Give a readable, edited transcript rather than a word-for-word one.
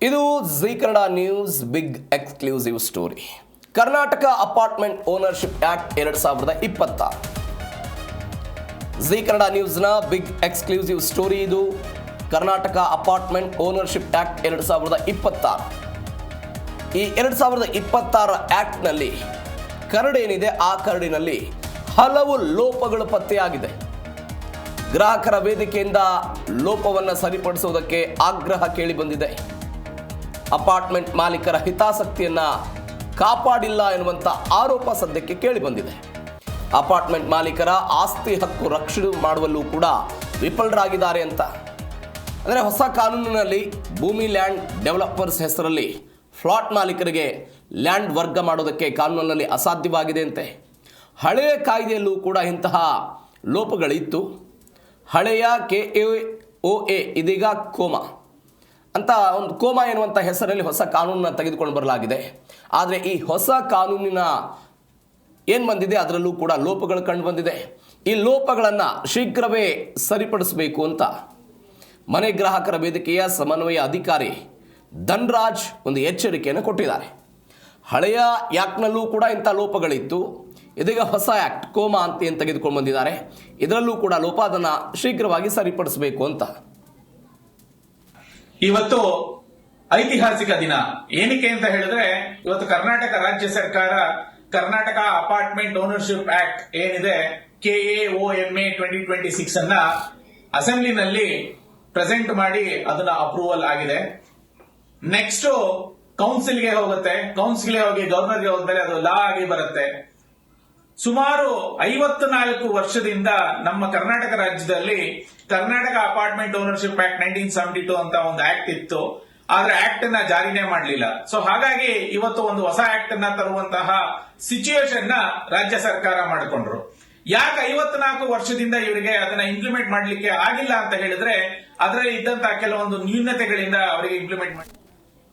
ಇದು Zee Kannada news big exclusive story. Karnataka apartment ownership act 2026. Zee Kannada ನ್ಯೂಸ್ನ big exclusive story ಇದು. Karnataka apartment ownership act 2026. ಈ 2026 ಆಕ್ಟ್ನಲ್ಲಿ ಕರಡೇನಿದೆ, ಆ ಕರಡಿನಲ್ಲಿ ಹಲವು ಲೋಪಗಳು ಪತ್ತೆಯಾಗಿದೆ. ಗ್ರಾಹಕರ ವೇದಿಕೆಯಿಂದ ಲೋಪವನ್ನು ಸರಿಪಡಿಸುವುದಕ್ಕೆ ಆಗ್ರಹ ಕೇಳಿ ಬಂದಿದೆ. ಅಪಾರ್ಟ್ಮೆಂಟ್ ಮಾಲೀಕರ ಹಿತಾಸಕ್ತಿಯನ್ನ ಕಾಪಾಡಿಲ್ಲ ಎನ್ನುವಂಥ ಆರೋಪ ಸದ್ಯಕ್ಕೆ ಕೇಳಿ ಬಂದಿದೆ. ಅಪಾರ್ಟ್ಮೆಂಟ್ ಮಾಲೀಕರ ಆಸ್ತಿ ಹಕ್ಕು ರಕ್ಷಣೆ ಮಾಡುವಲ್ಲೂ ಕೂಡ ವಿಫಲರಾಗಿದ್ದಾರೆ ಅಂತ. ಅಂದರೆ ಹೊಸ ಕಾನೂನಿನಲ್ಲಿ ಭೂಮಿ ಲ್ಯಾಂಡ್ ಡೆವಲಪರ್ಸ್ ಹೆಸರಲ್ಲಿ ಫ್ಲಾಟ್ ಮಾಲೀಕರಿಗೆ ಲ್ಯಾಂಡ್ ವರ್ಗ ಮಾಡೋದಕ್ಕೆ ಕಾನೂನಿನಲ್ಲಿ ಅಸಾಧ್ಯವಾಗಿದೆ ಅಂತೆ. ಹಳೆಯ ಕಾಯ್ದೆಯಲ್ಲೂ ಕೂಡ ಇಂತಹ ಲೋಪಗಳಿತ್ತು. ಹಳೆಯ KAOA ಇದೀಗ ಕೋಮಾ ಅಂತ ಒಂದು ಕೋಮಾ ಎನ್ನುವಂಥ ಹೆಸರಲ್ಲಿ ಹೊಸ ಕಾನೂನನ್ನು ತೆಗೆದುಕೊಂಡು ಬರಲಾಗಿದೆ. ಆದರೆ ಈ ಹೊಸ ಕಾನೂನಿನ ಏನು ಬಂದಿದೆ ಅದರಲ್ಲೂ ಕೂಡ ಲೋಪಗಳು ಕಂಡು ಬಂದಿದೆ. ಈ ಲೋಪಗಳನ್ನು ಶೀಘ್ರವೇ ಸರಿಪಡಿಸಬೇಕು ಅಂತ ಮನೆ ಗ್ರಾಹಕರ ವೇದಿಕೆಯ ಸಮನ್ವಯ ಅಧಿಕಾರಿ ಧನ್ರಾಜ್ ಒಂದು ಎಚ್ಚರಿಕೆಯನ್ನು ಕೊಟ್ಟಿದ್ದಾರೆ. ಹಳೆಯ ಆ್ಯಕ್ಟ್ನಲ್ಲೂ ಕೂಡ ಇಂಥ ಲೋಪಗಳಿತ್ತು. ಇದೀಗ ಹೊಸ ಆ್ಯಕ್ಟ್ ಕೋಮಾ ಅಂತ ಏನು ತೆಗೆದುಕೊಂಡು ಬಂದಿದ್ದಾರೆ, ಇದರಲ್ಲೂ ಕೂಡ ಲೋಪ ಅದನ್ನು ಶೀಘ್ರವಾಗಿ ಸರಿಪಡಿಸಬೇಕು ಅಂತ. ಇವತ್ತು ಐತಿಹಾಸಿಕ ದಿನ. ಏನಕ್ಕೆ ಅಂತ ಹೇಳಿದ್ರೆ, ಇವತ್ತು ಕರ್ನಾಟಕ ರಾಜ್ಯ ಸರ್ಕಾರ ಕರ್ನಾಟಕ ಅಪಾರ್ಟ್ಮೆಂಟ್ ಓನರ್ಶಿಪ್ ಆಕ್ಟ್ ಏನಿದೆ KAOMA 2026 ಅನ್ನ ಅಸೆಂಬ್ಲಿನಲ್ಲಿ ಪ್ರೆಸೆಂಟ್ ಮಾಡಿ ಅದನ್ನ ಅಪ್ರೂವಲ್ ಆಗಿದೆ. ನೆಕ್ಸ್ಟ್ ಕೌನ್ಸಿಲ್ಗೆ ಹೋಗುತ್ತೆ. ಕೌನ್ಸಿಲ್ಗೆ ಹೋಗಿ ಗವರ್ನರ್ಗೆ ಹೋದ್ಮೇಲೆ ಅದು ಲಾ ಆಗಿ ಬರುತ್ತೆ. ಸುಮಾರು 54 ವರ್ಷದಿಂದ ನಮ್ಮ ಕರ್ನಾಟಕ ರಾಜ್ಯದಲ್ಲಿ ಕರ್ನಾಟಕ ಅಪಾರ್ಟ್ಮೆಂಟ್ ಓನರ್ಶಿಪ್ ಆಕ್ಟ್ 1972 ಅಂತ ಒಂದು ಆಕ್ಟ್ ಇತ್ತು. ಆದ್ರೆ ಆಕ್ಟ್ ಅನ್ನ ಜಾರಿನೇ ಮಾಡಲಿಲ್ಲ. ಸೊ ಹಾಗಾಗಿ ಇವತ್ತು ಒಂದು ಹೊಸ ಆಕ್ಟ್ ಅನ್ನ ತರುವಂತಹ ಸಿಚುಯೇಷನ್ ನ ರಾಜ್ಯ ಸರ್ಕಾರ ಮಾಡಿಕೊಂಡ್ರು. ಯಾಕೆ 54 ವರ್ಷದಿಂದ ಇವರಿಗೆ ಅದನ್ನ ಇಂಪ್ಲಿಮೆಂಟ್ ಮಾಡ್ಲಿಕ್ಕೆ ಆಗಿಲ್ಲ ಅಂತ ಹೇಳಿದ್ರೆ, ಅದರಲ್ಲಿ ಇದ್ದಂತಹ ಕೆಲವೊಂದು ನ್ಯೂನತೆಗಳಿಂದ ಅವರಿಗೆ ಇಂಪ್ಲಿಮೆಂಟ್ ಮಾಡಿ